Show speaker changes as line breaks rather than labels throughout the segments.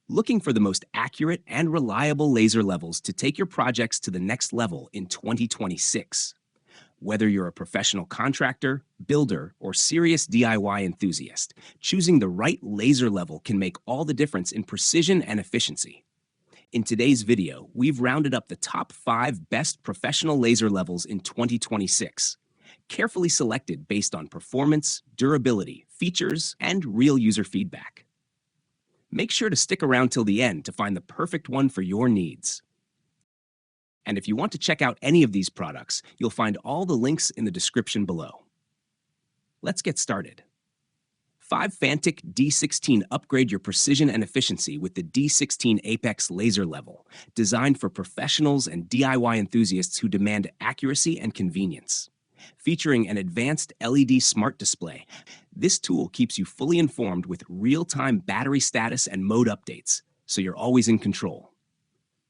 Looking for the most accurate and reliable laser levels to take your projects to the next level in 2026. Whether you're a professional contractor, builder, or serious DIY enthusiast, choosing the right laser level can make all the difference in precision and efficiency. In today's video, we've rounded up the top 5 best professional laser levels in 2026, carefully selected based on performance, durability, features, and real user feedback. Make sure to stick around till the end to find the perfect one for your needs. And if you want to check out any of these products, you'll find all the links in the description below. Let's get started. 5 Fantic D16 upgrade your precision and efficiency with the D16 Apex laser level, designed for professionals and DIY enthusiasts who demand accuracy and convenience. Featuring an advanced LED smart display, this tool keeps you fully informed with real-time battery status and mode updates, so you're always in control.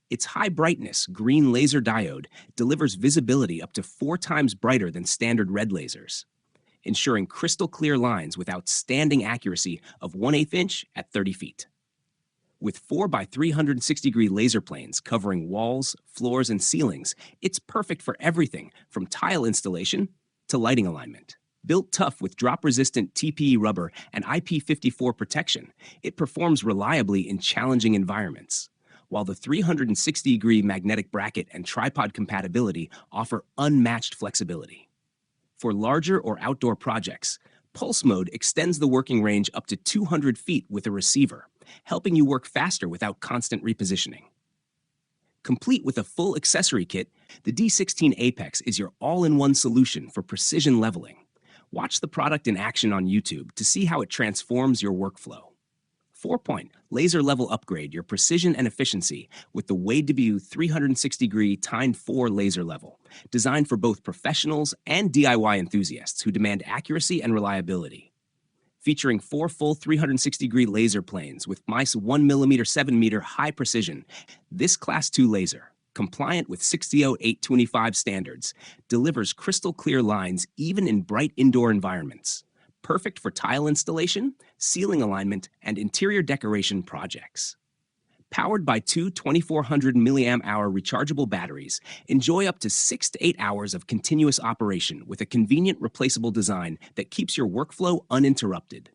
Its high-brightness green laser diode delivers visibility up to 4 times brighter than standard red lasers, ensuring crystal-clear lines with outstanding accuracy of 1/8 inch at 30 feet. With 4 by 360-degree laser planes covering walls, floors, and ceilings, it's perfect for everything from tile installation to lighting alignment. Built tough with drop-resistant TPE rubber and IP54 protection, it performs reliably in challenging environments, while the 360-degree magnetic bracket and tripod compatibility offer unmatched flexibility. For larger or outdoor projects, Pulse Mode extends the working range up to 200 feet with a receiver, helping you work faster without constant repositioning. Complete with a full accessory kit, the D16 Apex is your all-in-one solution for precision leveling. Watch the product in action on YouTube to see how it transforms your workflow. 4-point laser level upgrade your precision and efficiency with the Wade Debut 360-degree Tine 4 laser level, designed for both professionals and DIY enthusiasts who demand accuracy and reliability. Featuring 4 full 360-degree laser planes with mice 1mm 7-meter high precision, this Class 2 laser, compliant with 60825 standards, delivers crystal clear lines even in bright indoor environments. Perfect for tile installation, ceiling alignment, and interior decoration projects. Powered by 2 2400 mAh rechargeable batteries, enjoy up to 6 to 8 hours of continuous operation with a convenient replaceable design that keeps your workflow uninterrupted.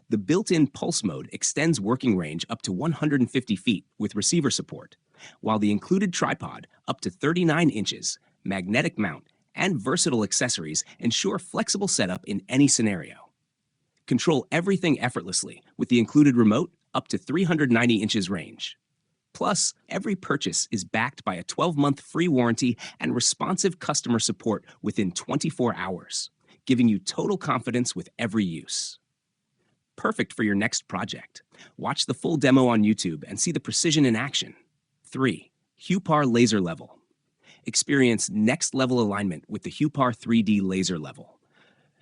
The built-in Pulse Mode extends working range up to 150 feet with receiver support, while the included tripod, up to 39 inches, magnetic mount, and versatile accessories ensure flexible setup in any scenario. Control everything effortlessly with the included remote up to 390 inches range. Plus, every purchase is backed by a 12-month free warranty and responsive customer support within 24 hours, giving you total confidence with every use. Perfect for your next project. Watch the full demo on YouTube and see the precision in action. 3. Hupar Laser Level. Experience next-level alignment with the Hupar 3D Laser Level.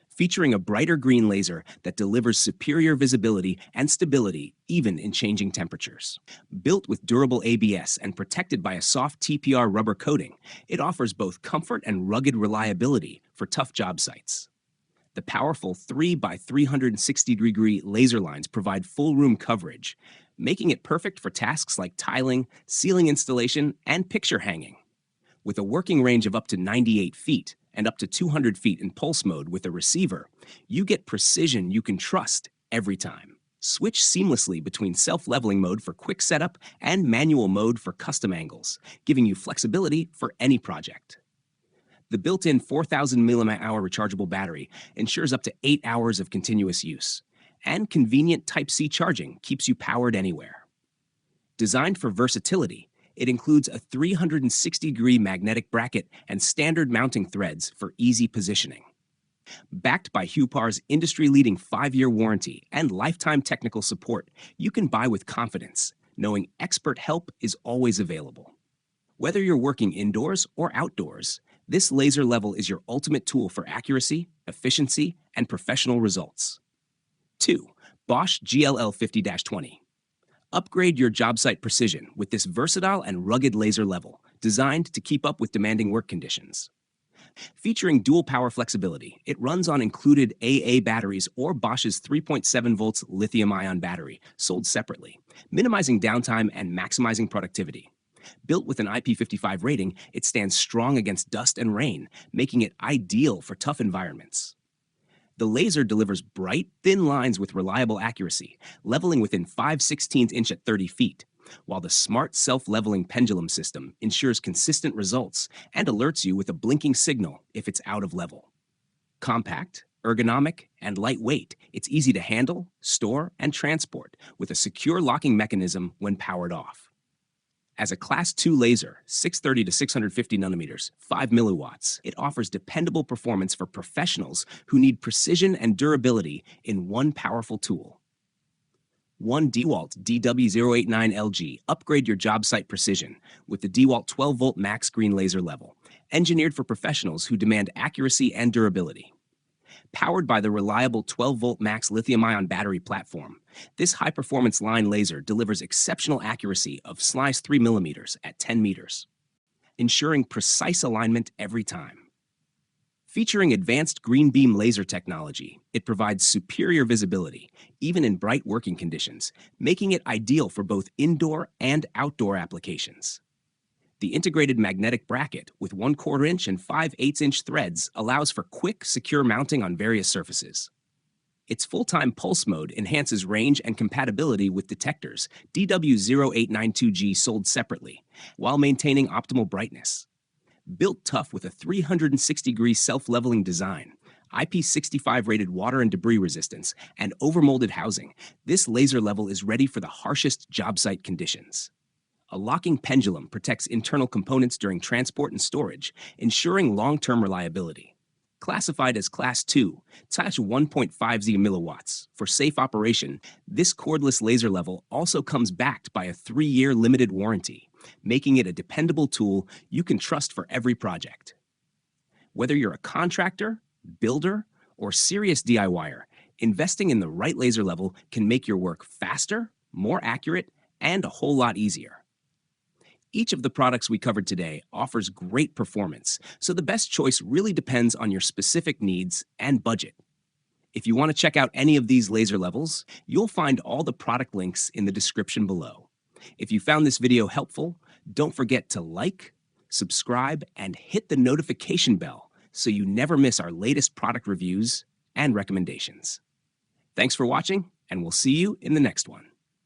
Featuring a brighter green laser that delivers superior visibility and stability even in changing temperatures. Built with durable ABS and protected by a soft TPR rubber coating, it offers both comfort and rugged reliability for tough job sites. The powerful 3 by 360-degree laser lines provide full room coverage, making it perfect for tasks like tiling, ceiling installation, and picture hanging. With a working range of up to 98 feet, and up to 200 feet in Pulse Mode with a receiver, you get precision you can trust every time. Switch seamlessly between self-leveling mode for quick setup and manual mode for custom angles, giving you flexibility for any project. The built-in 4,000 mAh rechargeable battery ensures up to 8 hours of continuous use, and convenient Type-C charging keeps you powered anywhere. Designed for versatility, it includes a 360-degree magnetic bracket and standard mounting threads for easy positioning. Backed by Hupar's industry-leading 5-year warranty and lifetime technical support, you can buy with confidence, knowing expert help is always available. Whether you're working indoors or outdoors, this laser level is your ultimate tool for accuracy, efficiency, and professional results. 2. Bosch GLL 50-20. Upgrade your job site precision with this versatile and rugged laser level, designed to keep up with demanding work conditions. Featuring dual power flexibility, it runs on included AA batteries or Bosch's 3.7 volts lithium ion battery, sold separately, minimizing downtime and maximizing productivity. Built with an IP55 rating, it stands strong against dust and rain, making it ideal for tough environments. The laser delivers bright, thin lines with reliable accuracy, leveling within 5/16 inch at 30 feet, while the smart self-leveling pendulum system ensures consistent results and alerts you with a blinking signal if it's out of level. Compact, ergonomic, and lightweight, it's easy to handle, store, and transport with a secure locking mechanism when powered off. As a Class 2 laser, 630 to 650 nanometers, 5 milliwatts, it offers dependable performance for professionals who need precision and durability in one powerful tool. One DeWalt DW089LG upgrade your job site precision with the DeWalt 12-volt max green laser level, engineered for professionals who demand accuracy and durability. Powered by the reliable 12-volt max lithium-ion battery platform, this high-performance line laser delivers exceptional accuracy of slice 3 millimeters at 10 meters, ensuring precise alignment every time. Featuring advanced green beam laser technology, it provides superior visibility, even in bright working conditions, making it ideal for both indoor and outdoor applications. The integrated magnetic bracket with 1/4 inch and 5/8 inch threads allows for quick, secure mounting on various surfaces. Its full-time pulse mode enhances range and compatibility with detectors DW0892G sold separately, while maintaining optimal brightness. Built tough with a 360-degree self-leveling design, IP65 rated water and debris resistance, and overmolded housing, this laser level is ready for the harshest job site conditions. A locking pendulum protects internal components during transport and storage, ensuring long-term reliability. Classified as Class 2, touch 1.50 milliwatts. For safe operation, this cordless laser level also comes backed by a 3-year limited warranty, making it a dependable tool you can trust for every project. Whether you're a contractor, builder, or serious DIYer, investing in the right laser level can make your work faster, more accurate, and a whole lot easier. Each of the products we covered today offers great performance, so the best choice really depends on your specific needs and budget. If you want to check out any of these laser levels, you'll find all the product links in the description below. If you found this video helpful, don't forget to like, subscribe, and hit the notification bell so you never miss our latest product reviews and recommendations. Thanks for watching, and we'll see you in the next one.